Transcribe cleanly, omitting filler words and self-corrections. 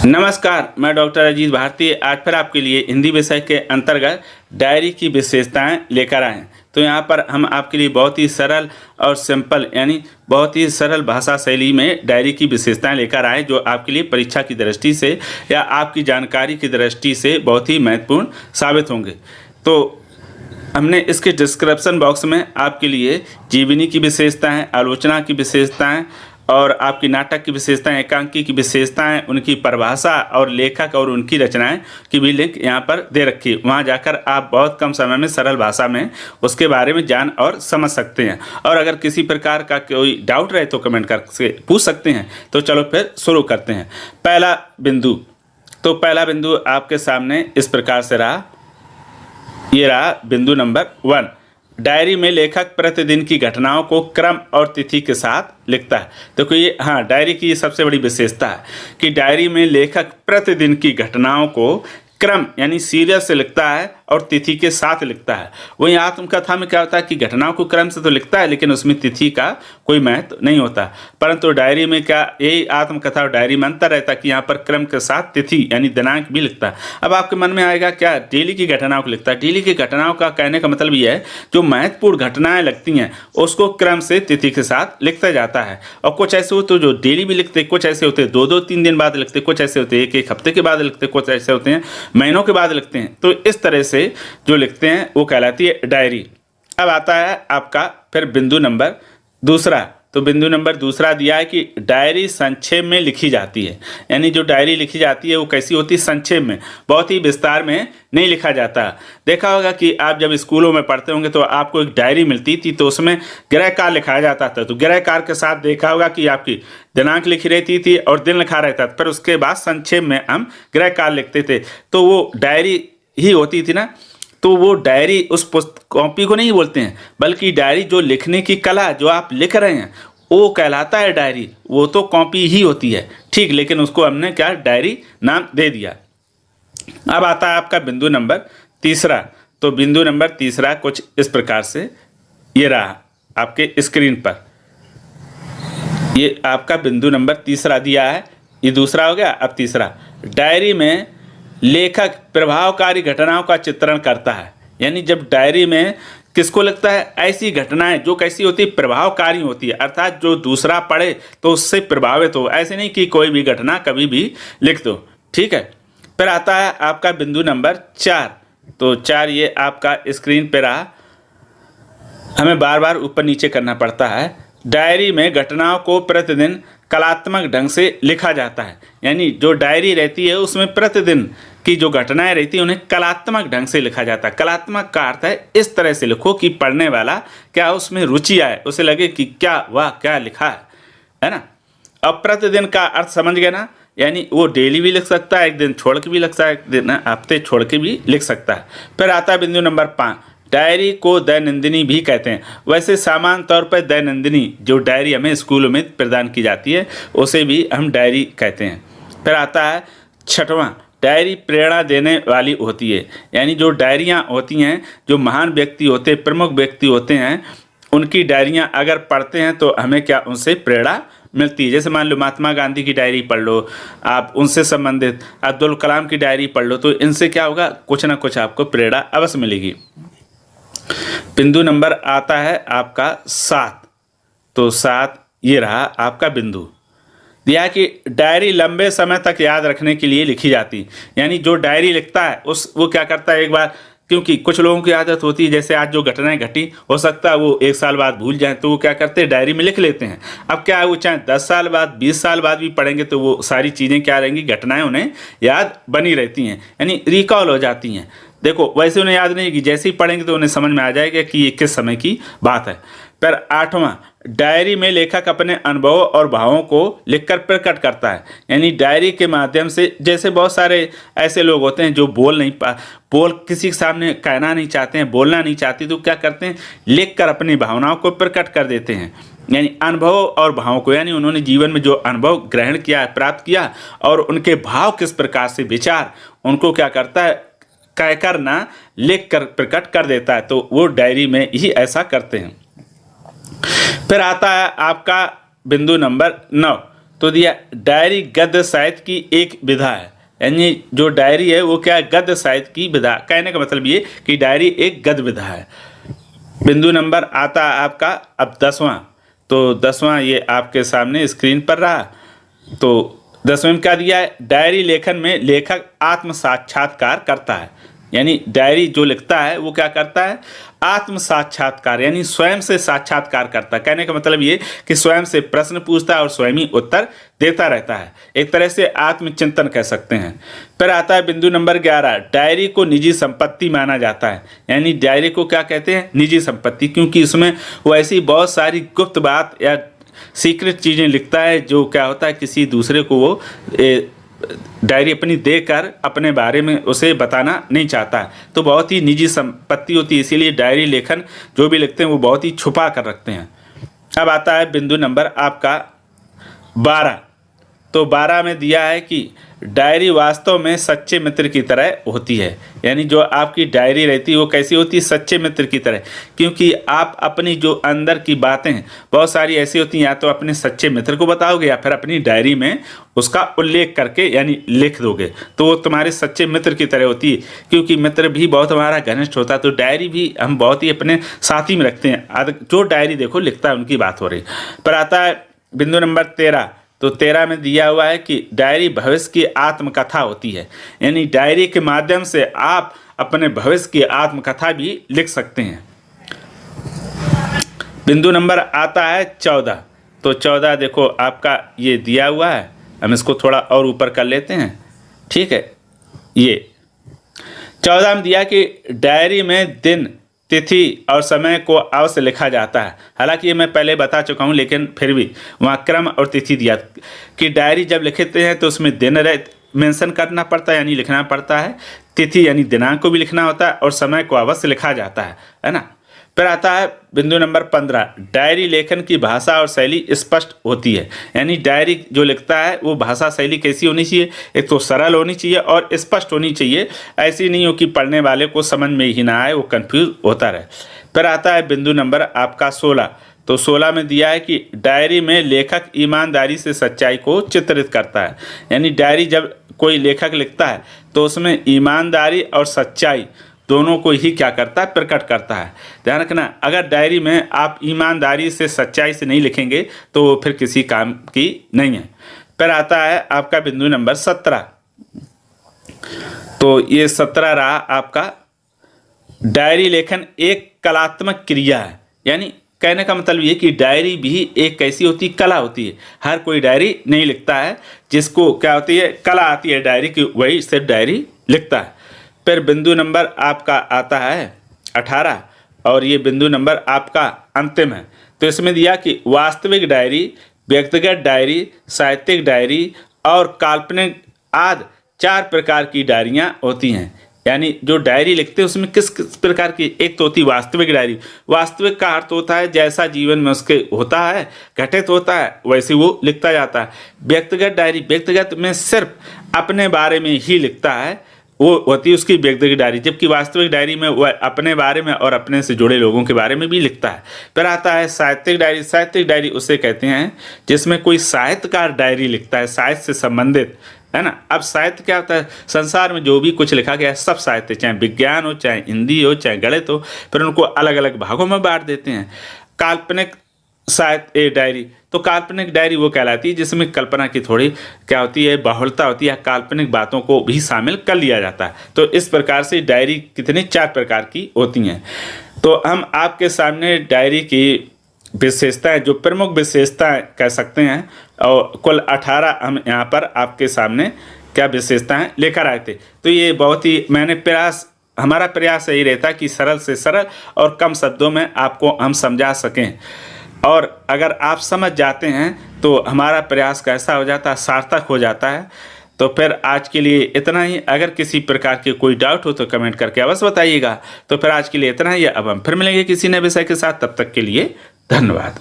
नमस्कार, मैं डॉक्टर अजीत भारती आज फिर आपके लिए हिंदी विषय के अंतर्गत डायरी की विशेषताएं लेकर आए हैं। तो यहाँ पर हम आपके लिए बहुत ही सरल और सिंपल यानी बहुत ही सरल भाषा शैली में डायरी की विशेषताएं लेकर आए जो आपके लिए परीक्षा की दृष्टि से या आपकी जानकारी की दृष्टि से बहुत ही महत्वपूर्ण साबित होंगे। तो हमने इसके डिस्क्रिप्शन बॉक्स में आपके लिए जीवनी की विशेषताएं, आलोचना की विशेषताएं और आपकी नाटक की विशेषताएं, एकांकी की विशेषताएं, उनकी परिभाषा और लेखक और उनकी रचनाएं की भी लिंक यहाँ पर दे रखी है। वहाँ जाकर आप बहुत कम समय में सरल भाषा में उसके बारे में जान और समझ सकते हैं। और अगर किसी प्रकार का कोई डाउट रहे तो कमेंट करके पूछ सकते हैं। तो चलो फिर शुरू करते हैं। पहला बिंदु, तो पहला बिंदु आपके सामने इस प्रकार से रहा। ये रहा बिंदु नंबर 1। डायरी में लेखक प्रतिदिन की घटनाओं को क्रम और तिथि के साथ लिखता है। देखो ये डायरी की सबसे बड़ी विशेषता है कि डायरी में लेखक प्रतिदिन की घटनाओं को क्रम यानी सीरियल से लिखता है और तिथि के साथ लिखता है। वहीं आत्मकथा में क्या होता है कि घटनाओं को क्रम से तो लिखता है लेकिन उसमें तिथि का कोई महत्व नहीं होता। परंतु डायरी में क्या, यही आत्मकथा और डायरी में अंतर रहता है कि यहाँ पर क्रम के साथ तिथि यानी दिनांक भी लिखता है। अब आपके मन में आएगा क्या डेली की घटनाओं को लिखता है? डेली की घटनाओं का कहने का मतलब ये है जो महत्वपूर्ण घटनाएं लगती हैं उसको क्रम से तिथि के साथ लिखता जाता है। और कुछ ऐसे होते जो डेली भी लिखते, कुछ ऐसे होते 2-2-3 दिन बाद लिखते, कुछ ऐसे होते 1-1 हफ्ते के बाद लिखते, कुछ ऐसे होते हैं महीनों के बाद लिखते हैं। तो इस तरह से जो लिखते हैं वो कहलाती है डायरी। अब आता है आपका फिर बिंदु नंबर दूसरा। तो बिंदु नंबर दूसरा दिया है कि डायरी संक्षेप में लिखी जाती है। यानी जो डायरी लिखी जाती है वो कैसी होती है? संक्षेप में, बहुत ही विस्तार में नहीं लिखा जाता। देखा होगा कि आप जब स्कूलों में पढ़ते होंगे तो आपको एक डायरी मिलती थी तो उसमें गृह कार्य लिखाया जाता था। तो गृह कार्य के साथ देखा होगा कि आपकी दिनांक लिखी रहती थी और दिन लिखा रहता था। फिर उसके बाद संक्षेप में हम गृह कार्य लिखते थे। तो वो डायरी ही होती थी ना। तो वो डायरी उस कॉपी को नहीं बोलते हैं बल्कि डायरी जो लिखने की कला जो आप लिख रहे हैं वो कहलाता है डायरी। वो तो कॉपी ही होती है, ठीक, लेकिन उसको हमने क्या डायरी नाम दे दिया। अब आता है आपका बिंदु नंबर तीसरा। तो बिंदु नंबर तीसरा कुछ इस प्रकार से ये रहा आपके स्क्रीन पर। ये आपका बिंदु नंबर तीसरा दिया है। ये दूसरा हो गया, अब तीसरा। डायरी में लेखक प्रभावकारी घटनाओं का चित्रण करता है। यानी जब डायरी में किसको लिखता है? ऐसी घटनाएं जो कैसी होती है? प्रभावकारी होती है, अर्थात जो दूसरा पढ़े तो उससे प्रभावित हो। ऐसे नहीं कि कोई भी घटना कभी भी लिख दो, ठीक है। फिर आता है आपका बिंदु नंबर 4। तो 4 ये आपका स्क्रीन पे रहा। हमें बार बार ऊपर नीचे करना पड़ता है। डायरी में घटनाओं को प्रतिदिन कलात्मक ढंग से लिखा जाता है। यानी जो डायरी रहती है उसमें प्रतिदिन की जो घटनाएं रहती है उन्हें कलात्मक ढंग से लिखा जाता है। कलात्मक का अर्थ है इस तरह से लिखो कि पढ़ने वाला क्या उसमें रुचि आए, उसे लगे कि क्या वाह क्या लिखा है ना। अब प्रतिदिन का अर्थ समझ गए ना, यानी वो डेली भी लिख सकता है, एक दिन छोड़ के भी लिख सकता है, एक दिन हफ्ते छोड़ के भी लिख सकता है। फिर आता है बिंदु नंबर 5। डायरी को दैनंदिनी भी कहते हैं। वैसे सामान्य तौर पर दैनंदिनी जो डायरी हमें स्कूलों में प्रदान की जाती है उसे भी हम डायरी कहते हैं। फिर आता है 6वां। डायरी प्रेरणा देने वाली होती है। यानी जो डायरियाँ होती हैं, जो महान व्यक्ति होते हैं, प्रमुख व्यक्ति होते हैं, उनकी डायरियाँ अगर पढ़ते हैं तो हमें क्या उनसे प्रेरणा मिलती है। जैसे मान लो महात्मा गांधी की डायरी पढ़ लो, आप उनसे संबंधित अब्दुल कलाम की डायरी पढ़ लो, तो इनसे क्या होगा? कुछ ना कुछ आपको प्रेरणा अवश्य मिलेगी। बिंदु नंबर आता है आपका 7। तो 7 ये रहा आपका बिंदु दिया कि डायरी लंबे समय तक याद रखने के लिए लिखी जाती। यानी जो डायरी लिखता है वो क्या करता है, एक बार, क्योंकि कुछ लोगों की आदत होती है जैसे आज जो घटनाएं घटी हो सकता है वो 1 साल बाद भूल जाएं, तो वो क्या करते हैं डायरी में लिख लेते हैं। अब क्या है, वो चाहे 10 साल बाद 20 साल बाद भी पढ़ेंगे तो वो सारी चीज़ें क्या रहेंगी, घटनाएं उन्हें याद बनी रहती हैं, यानी रिकॉल हो जाती हैं। देखो वैसे उन्हें याद नहीं कि जैसे ही पढ़ेंगे तो उन्हें समझ में आ जाएगा कि ये किस समय की बात है। फिर 8वां। डायरी में लेखक अपने अनुभवों और भावों को लिखकर प्रकट करता है। यानी डायरी के माध्यम से, जैसे बहुत सारे ऐसे लोग होते हैं जो बोल किसी के सामने कहना नहीं चाहते हैं, बोलना नहीं चाहते, तो क्या करते हैं, लिख कर अपनी भावनाओं को प्रकट कर देते हैं। यानी अनुभव और भावों को, यानी उन्होंने जीवन में जो अनुभव ग्रहण किया, प्राप्त किया, और उनके भाव किस प्रकार से विचार, उनको क्या करता है, कहकर ना लिख कर प्रकट कर देता है। तो वो डायरी में ही ऐसा करते हैं। फिर आता है आपका बिंदु नंबर 9। तो दिया डायरी गद्य साहित्य की एक विधा है, यानी जो डायरी है वो क्या है, गद्य साहित्य की विधा। कहने का मतलब ये कि डायरी एक गद्य विधा है। बिंदु नंबर आता है आपका अब 10वां। तो 10वां ये आपके सामने स्क्रीन पर रहा। तो 10वें में क्या दिया है, डायरी लेखन में लेखक आत्म साक्षात्कार करता है। यानी डायरी जो लिखता है वो क्या करता है, आत्म साक्षात्कार, यानी स्वयं से साक्षात्कार करता है। कहने का मतलब ये कि स्वयं से प्रश्न पूछता है और स्वयं ही उत्तर देता रहता है। एक तरह से आत्मचिंतन कह सकते हैं। फिर आता है बिंदु नंबर 11, डायरी को निजी संपत्ति माना जाता है। यानी डायरी को क्या कहते हैं, निजी संपत्ति, क्योंकि इसमें वो ऐसी बहुत सारी गुप्त बात या सीक्रेट चीज़ें लिखता है जो क्या होता है किसी दूसरे को वो डायरी अपनी देकर अपने बारे में उसे बताना नहीं चाहता है। तो बहुत ही निजी संपत्ति होती है, इसीलिए डायरी लेखन जो भी लिखते हैं वो बहुत ही छुपा कर रखते हैं। अब आता है बिंदु नंबर आपका 12। तो 12 में दिया है कि डायरी वास्तव में सच्चे मित्र की तरह होती है। यानी जो आपकी डायरी रहती है वो कैसी होती है, सच्चे मित्र की तरह, क्योंकि आप अपनी जो अंदर की बातें हैं बहुत सारी ऐसी होती हैं, या तो अपने सच्चे मित्र को बताओगे या फिर अपनी डायरी में उसका उल्लेख करके यानी लिख दोगे, तो वो तुम्हारे सच्चे मित्र की तरह होती है। क्योंकि मित्र भी बहुत हमारा घनिष्ठ होता है, तो डायरी भी हम बहुत ही अपने साथी में रखते हैं। जो डायरी देखो लिखता है उनकी बात हो रही। पर आता है बिंदु नंबर 13। तो 13 में दिया हुआ है कि डायरी भविष्य की आत्मकथा होती है। यानी डायरी के माध्यम से आप अपने भविष्य की आत्मकथा भी लिख सकते हैं। बिंदु नंबर आता है 14। तो 14 देखो आपका ये दिया हुआ है, हम इसको थोड़ा और ऊपर कर लेते हैं, ठीक है। ये 14 में दिया कि डायरी में दिन, तिथि और समय को अवश्य लिखा जाता है। हालांकि ये मैं पहले बता चुका हूँ, लेकिन फिर भी वहाँ क्रम और तिथि दिया कि डायरी जब लिखते हैं तो उसमें दिन मेंशन करना पड़ता है, यानी लिखना पड़ता है। तिथि यानी दिनांक को भी लिखना होता है और समय को अवश्य लिखा जाता है ना। फिर आता है बिंदु नंबर 15, डायरी लेखन की भाषा और शैली स्पष्ट होती है। यानी डायरी जो लिखता है वो भाषा शैली कैसी होनी चाहिए, एक तो सरल होनी चाहिए और स्पष्ट होनी चाहिए। ऐसी नहीं हो कि पढ़ने वाले को समझ में ही ना आए, वो कंफ्यूज होता रहे। फिर आता है बिंदु नंबर आपका 16। तो 16 में दिया है कि डायरी में लेखक ईमानदारी से सच्चाई को चित्रित करता है। यानी डायरी जब कोई लेखक लिखता है तो उसमें ईमानदारी और सच्चाई दोनों को ही क्या करता है, प्रकट करता है। ध्यान रखना, अगर डायरी में आप ईमानदारी से सच्चाई से नहीं लिखेंगे तो वो फिर किसी काम की नहीं है। फिर आता है आपका बिंदु नंबर 17। तो ये 17 रहा आपका, डायरी लेखन एक कलात्मक क्रिया है। यानी कहने का मतलब ये कि डायरी भी एक कैसी होती, कला होती है। हर कोई डायरी नहीं लिखता है, जिसको क्या होती है, कला आती है डायरी की, वही सिर्फ डायरी लिखता है। फिर बिंदु नंबर आपका आता है 18 और ये बिंदु नंबर आपका अंतिम है। तो इसमें दिया कि वास्तविक डायरी, व्यक्तिगत डायरी, साहित्यिक डायरी और काल्पनिक आदि 4 प्रकार की डायरियाँ होती हैं। यानी जो डायरी लिखते हैं उसमें किस किस प्रकार की, एक तो होती वास्तविक डायरी। वास्तविक का अर्थ होता है जैसा जीवन में उसके होता है, घटित होता है, वैसे वो लिखता जाता है। व्यक्तिगत डायरी, व्यक्तिगत में सिर्फ अपने बारे में ही लिखता है, वो होती है उसकी व्यक्तिगत डायरी। जबकि वास्तविक डायरी में वह अपने बारे में और अपने से जुड़े लोगों के बारे में भी लिखता है। फिर आता है साहित्यिक डायरी। साहित्यिक डायरी उसे कहते हैं जिसमें कोई साहित्यकार डायरी लिखता है, साहित्य से संबंधित, है ना। अब साहित्य क्या होता है, संसार में जो भी कुछ लिखा गया है सब साहित्य, चाहे विज्ञान हो, चाहे हिंदी हो, चाहे गणित हो, फिर उनको अलग अलग भागों में बांट देते हैं। काल्पनिक साहित्य डायरी, तो काल्पनिक डायरी वो कहलाती है जिसमें कल्पना की थोड़ी क्या होती है, बहुलता होती है, काल्पनिक बातों को भी शामिल कर लिया जाता है। तो इस प्रकार से डायरी कितने 4 प्रकार की होती हैं। तो हम आपके सामने डायरी की विशेषताएं, जो प्रमुख विशेषताएं कह सकते हैं, और कुल 18 हम यहाँ पर आपके सामने क्या विशेषताएं लेकर आए थे। तो ये बहुत ही हमारा प्रयास यही रहता है कि सरल से सरल और कम शब्दों में आपको हम समझा सकें। और अगर आप समझ जाते हैं तो हमारा प्रयास कैसा हो जाता है, सार्थक हो जाता है। तो फिर आज के लिए इतना ही। अगर किसी प्रकार के कोई डाउट हो तो कमेंट करके अवश्य बताइएगा। तो फिर आज के लिए इतना ही। अब हम फिर मिलेंगे किसी नए विषय के साथ, तब तक के लिए धन्यवाद।